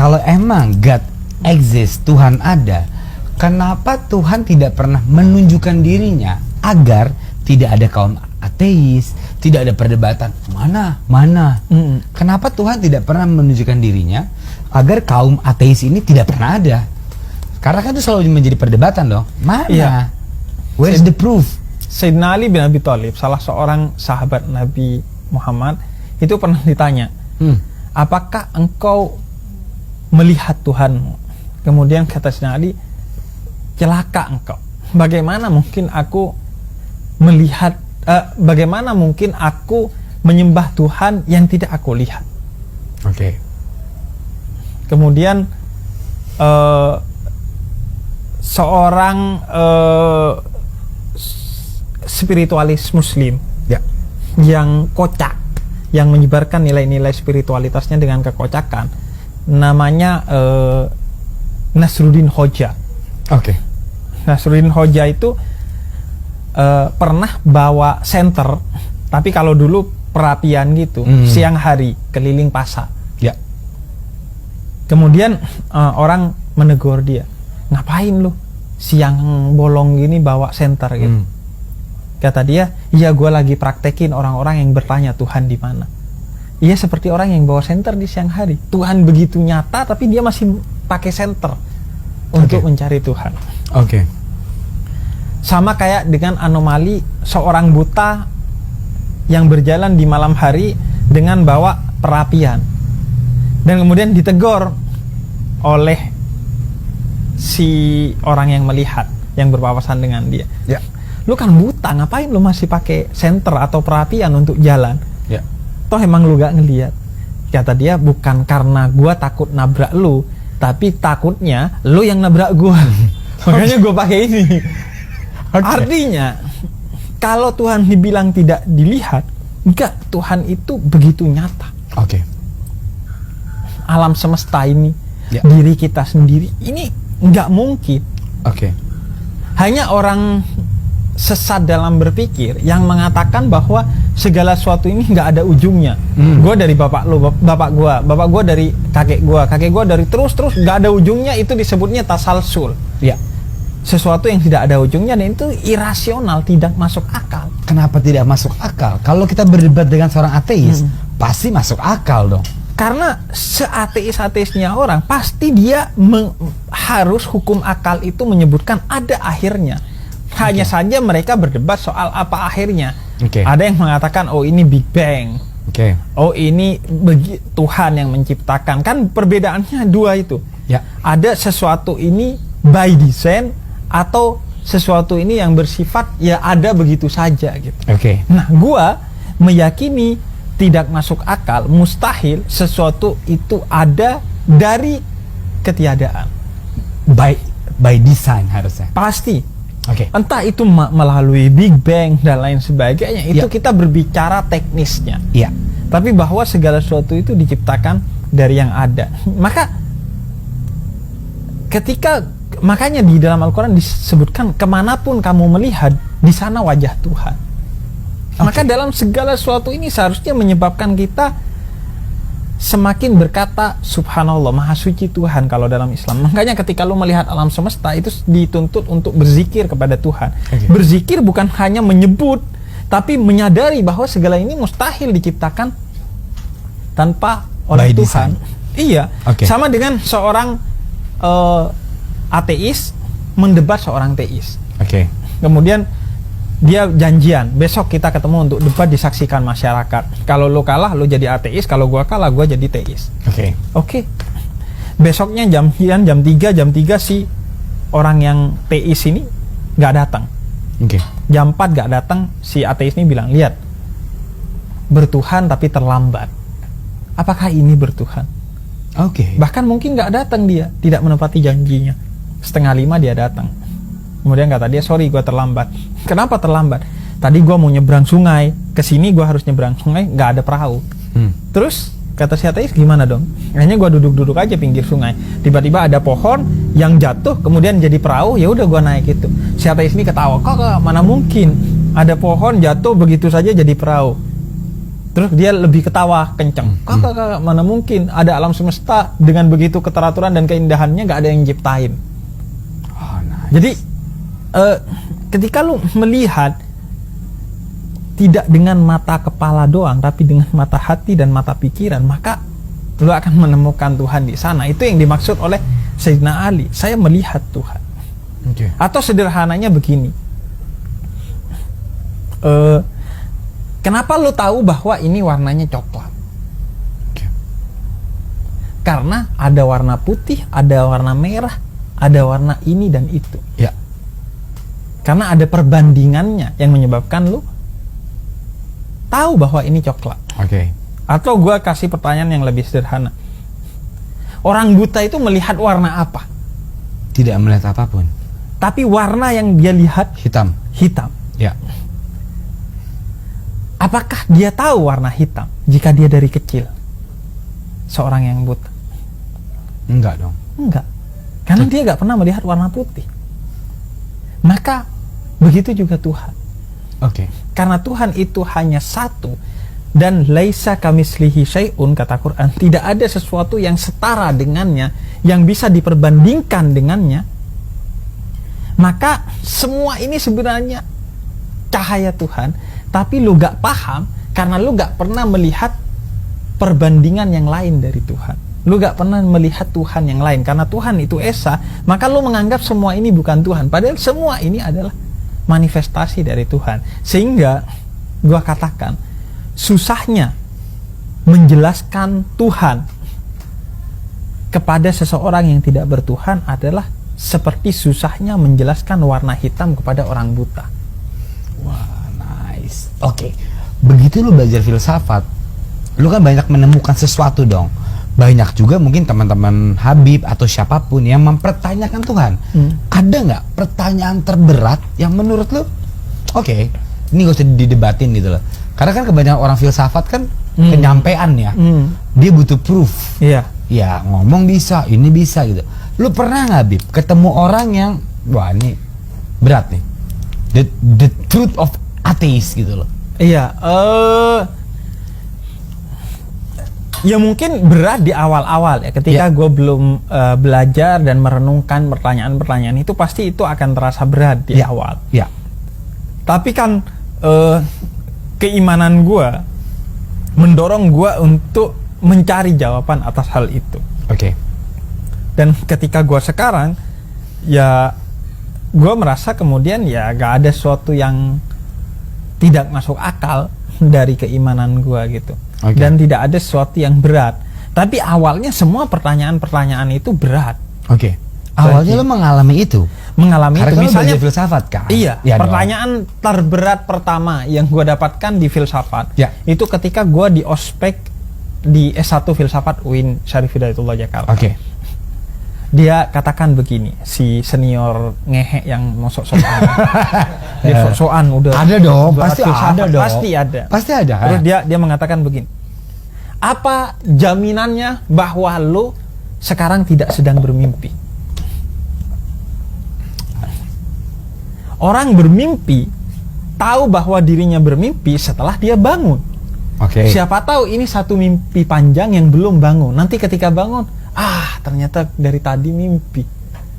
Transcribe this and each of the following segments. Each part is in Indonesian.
kalau emang God exist, Tuhan ada, kenapa Tuhan tidak pernah menunjukkan dirinya agar tidak ada kaum ateis, tidak ada perdebatan mana? Kenapa Tuhan tidak pernah menunjukkan dirinya agar kaum ateis ini tidak pernah ada? Karena kan itu selalu menjadi perdebatan dong. Mana? Iya. Where's the proof? Sayyidina Ali bin Abi Thalib, salah seorang sahabat Nabi Muhammad, itu pernah ditanya, apakah engkau melihat Tuhanmu? Kemudian kata Sayyidina Ali, celaka engkau. Bagaimana mungkin aku melihat, bagaimana mungkin aku menyembah Tuhan yang tidak aku lihat? Oke. Kemudian seorang spiritualis muslim yang kocak, yang menyebarkan nilai-nilai spiritualitasnya dengan kekocakan, namanya Nasruddin Hoja. Oke. Nasruddin Hoja itu pernah bawa senter, tapi kalau dulu perapian gitu, siang hari keliling pasar. Ya. Kemudian orang menegur dia, ngapain lu siang bolong gini bawa senter gitu? Kata dia, iya gue lagi praktekin orang-orang yang bertanya Tuhan di mana. Iya, seperti orang yang bawa senter di siang hari. Tuhan begitu nyata tapi dia masih pakai senter untuk mencari Tuhan. Oke. Sama kayak dengan anomali seorang buta yang berjalan di malam hari dengan bawa perapian, dan kemudian ditegur oleh si orang yang melihat, yang berpapasan dengan dia. Ya. Lu kan buta, ngapain lu masih pakai senter atau perapian untuk jalan? Ya. Toh emang lu gak ngelihat. Kata dia, bukan karena gua takut nabrak lu, tapi takutnya lu yang nabrak gua. Makanya gua pakai ini. Artinya, kalau Tuhan dibilang tidak dilihat, enggak, Tuhan itu begitu nyata. Oke. Alam semesta ini, diri kita sendiri, ini enggak mungkin. Oke. Hanya orang sesat dalam berpikir yang mengatakan bahwa segala sesuatu ini nggak ada ujungnya. Gue dari bapak lu, bapak gue dari kakek gue dari terus nggak ada ujungnya, itu disebutnya tasalsul. Ya. Sesuatu yang tidak ada ujungnya, dan itu irasional, tidak masuk akal. Kenapa tidak masuk akal? Kalau kita berdebat dengan seorang ateis, pasti masuk akal dong. Karena seateis-ateisnya orang, pasti dia harus hukum akal itu menyebutkan ada akhirnya. Hanya saja mereka berdebat soal apa akhirnya. Ada yang mengatakan, oh ini Big Bang. Oh ini Tuhan yang menciptakan. Kan perbedaannya dua itu. Ya. Ada sesuatu ini by design, atau sesuatu ini yang bersifat ya ada begitu saja gitu. Nah, gua meyakini tidak masuk akal, mustahil sesuatu itu ada dari ketiadaan. By design harusnya. Pasti. Entah itu melalui Big Bang dan lain sebagainya, itu kita berbicara teknisnya. Tapi bahwa segala sesuatu itu diciptakan dari yang ada. Makanya di dalam Al-Quran disebutkan, kemanapun kamu melihat, di sana wajah Tuhan. Maka dalam segala sesuatu ini seharusnya menyebabkan kita semakin berkata subhanallah, maha suci Tuhan kalau dalam Islam. Makanya ketika lu melihat alam semesta, itu dituntut untuk berzikir kepada Tuhan. Berzikir bukan hanya menyebut, tapi menyadari bahwa segala ini mustahil diciptakan tanpa oleh Tuhan. Iya. Sama dengan seorang ateis mendebat seorang teis. Kemudian dia janjian, besok kita ketemu untuk debat, disaksikan masyarakat. Kalau lo kalah, lo jadi ateis. Kalau gua kalah, gua jadi teis. Besoknya jam 3 si orang yang teis ini nggak datang. Jam 4 nggak datang, si ateis ini bilang, lihat, bertuhan tapi terlambat. Apakah ini bertuhan? Bahkan mungkin nggak datang, dia tidak menepati janjinya. 4:30 dia datang. Kemudian kata dia, sorry gue terlambat. Kenapa terlambat? Tadi gue mau nyebrang sungai, kesini gue harus nyebrang sungai, nggak ada perahu. Terus kata si ateis, gimana dong? Akhirnya gue duduk-duduk aja pinggir sungai. Tiba-tiba ada pohon yang jatuh, kemudian jadi perahu. Ya udah gue naik itu. Si ateis ini ketawa, kok mana mungkin ada pohon jatuh begitu saja jadi perahu? Terus dia lebih ketawa kenceng. Kakak, mana mungkin ada alam semesta dengan begitu keteraturan dan keindahannya gak ada yang ciptain. Oh, nice. Jadi ketika lu melihat tidak dengan mata kepala doang, tapi dengan mata hati dan mata pikiran, maka lu akan menemukan Tuhan di sana. Itu yang dimaksud oleh Sayyidina Ali. Saya melihat Tuhan. Okay. Atau sederhananya begini. Kenapa lu tahu bahwa ini warnanya coklat? Okay. Karena ada warna putih, ada warna merah, ada warna ini dan itu. Ya. Karena ada perbandingannya yang menyebabkan lu tahu bahwa ini coklat. Oke. Atau gua kasih pertanyaan yang lebih sederhana. Orang buta itu melihat warna apa? Tidak melihat apapun. Tapi warna yang dia lihat Hitam. hitam. Ya. Apakah dia tahu warna hitam jika dia dari kecil seorang yang buta? Enggak dong. Enggak. Karena dia nggak pernah melihat warna putih. Maka begitu juga Tuhan. Oke. Karena Tuhan itu hanya satu dan laisa kamislihi syai'un, kata Quran, tidak ada sesuatu yang setara dengannya, yang bisa diperbandingkan dengannya. Maka semua ini sebenarnya cahaya Tuhan. Tapi lu gak paham karena lu gak pernah melihat perbandingan yang lain dari Tuhan. Lu gak pernah melihat Tuhan yang lain. Karena Tuhan itu Esa, maka lu menganggap semua ini bukan Tuhan. Padahal semua ini adalah manifestasi dari Tuhan. Sehingga gua katakan, susahnya menjelaskan Tuhan kepada seseorang yang tidak bertuhan adalah seperti susahnya menjelaskan warna hitam kepada orang buta. Wah, nice. Oke. Begitu lu belajar filsafat, lu kan banyak menemukan sesuatu dong. Banyak juga mungkin teman-teman Habib atau siapapun yang mempertanyakan Tuhan. Ada nggak pertanyaan terberat yang menurut lu, oke, ini gak usah didebatin gitu loh. Karena kan kebanyakan orang filsafat kan penyampaian ya. Dia butuh proof. Iya. Ya ngomong bisa, ini bisa gitu. Lu pernah nggak, Habib, ketemu orang yang, wah ini berat nih, the truth of atheist gitu loh? Iya, ya mungkin berat di awal-awal ya, ketika gue belum belajar dan merenungkan pertanyaan-pertanyaan itu, pasti itu akan terasa berat di awal. Ya. Tapi kan keimanan gue mendorong gue untuk mencari jawaban atas hal itu. Oke. Dan ketika gue sekarang, ya gue merasa kemudian ya gak ada sesuatu yang tidak masuk akal dari keimanan gue gitu. Dan tidak ada sesuatu yang berat. Tapi awalnya semua pertanyaan-pertanyaan itu berat. Oke. Awalnya lo mengalami itu? Mengalami karena itu. Misalnya filsafat kan? Iya. Ya, pertanyaan terberat pertama yang gue dapatkan di filsafat itu ketika gue di ospek di S1 filsafat UIN Syarif Hidayatullah Jakarta. Oke. Dia katakan begini, si senior ngehe yang mau sok-sokan. Dia sok-sokan udah. Ada dong, pasti filsafat, ada dong. Pasti ada. Pasti ada. Terus dia mengatakan begini. Apa jaminannya bahwa lo sekarang tidak sedang bermimpi? Orang bermimpi tahu bahwa dirinya bermimpi setelah dia bangun. Oke. Siapa tahu ini satu mimpi panjang yang belum bangun. Nanti ketika bangun, ternyata dari tadi mimpi.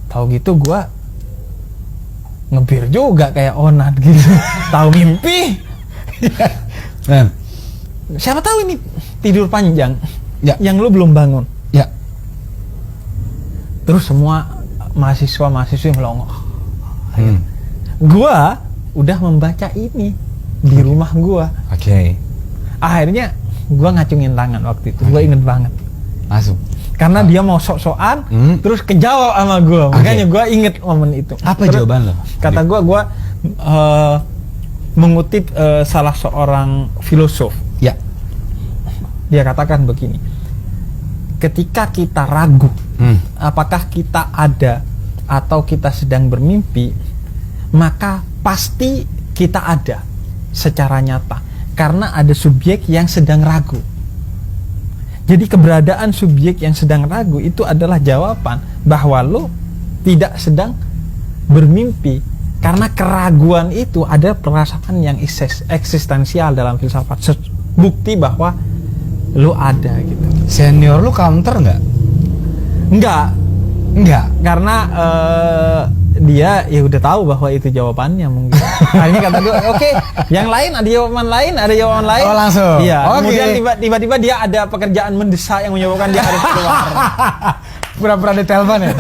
Tahu gitu gua ngebir juga kayak Onat gitu. Tahu mimpi. Siapa tahu ini tidur panjang yang lu belum bangun. Ya. Terus semua mahasiswa melongo. Gua udah membaca ini di rumah gua. Oke. Akhirnya gua ngacungin tangan waktu itu. Gua inget banget. Langsung. Karena dia mau sok-sokan, terus kejawab sama gue. Makanya gue inget momen itu. Apa terus, jawaban lo? Kata gue mengutip salah seorang filosof. Ya. Dia katakan begini. Ketika kita ragu, apakah kita ada atau kita sedang bermimpi, maka pasti kita ada secara nyata. Karena ada subjek yang sedang ragu. Jadi keberadaan subjek yang sedang ragu itu adalah jawaban bahwa lo tidak sedang bermimpi. Karena keraguan itu ada perasaan yang eksistensial dalam filsafat. bukti bahwa lu ada gitu. Senior lu counter nggak? Enggak, karena dia ya udah tahu bahwa itu jawabannya mungkin. Akhirnya kata gue, oke, yang lain ada jawaban lain. Oh, langsung. Iya. Okay. Kemudian tiba-tiba dia ada pekerjaan mendesak yang menyebabkan dia harus keluar. Pura-pura ditelepon ya.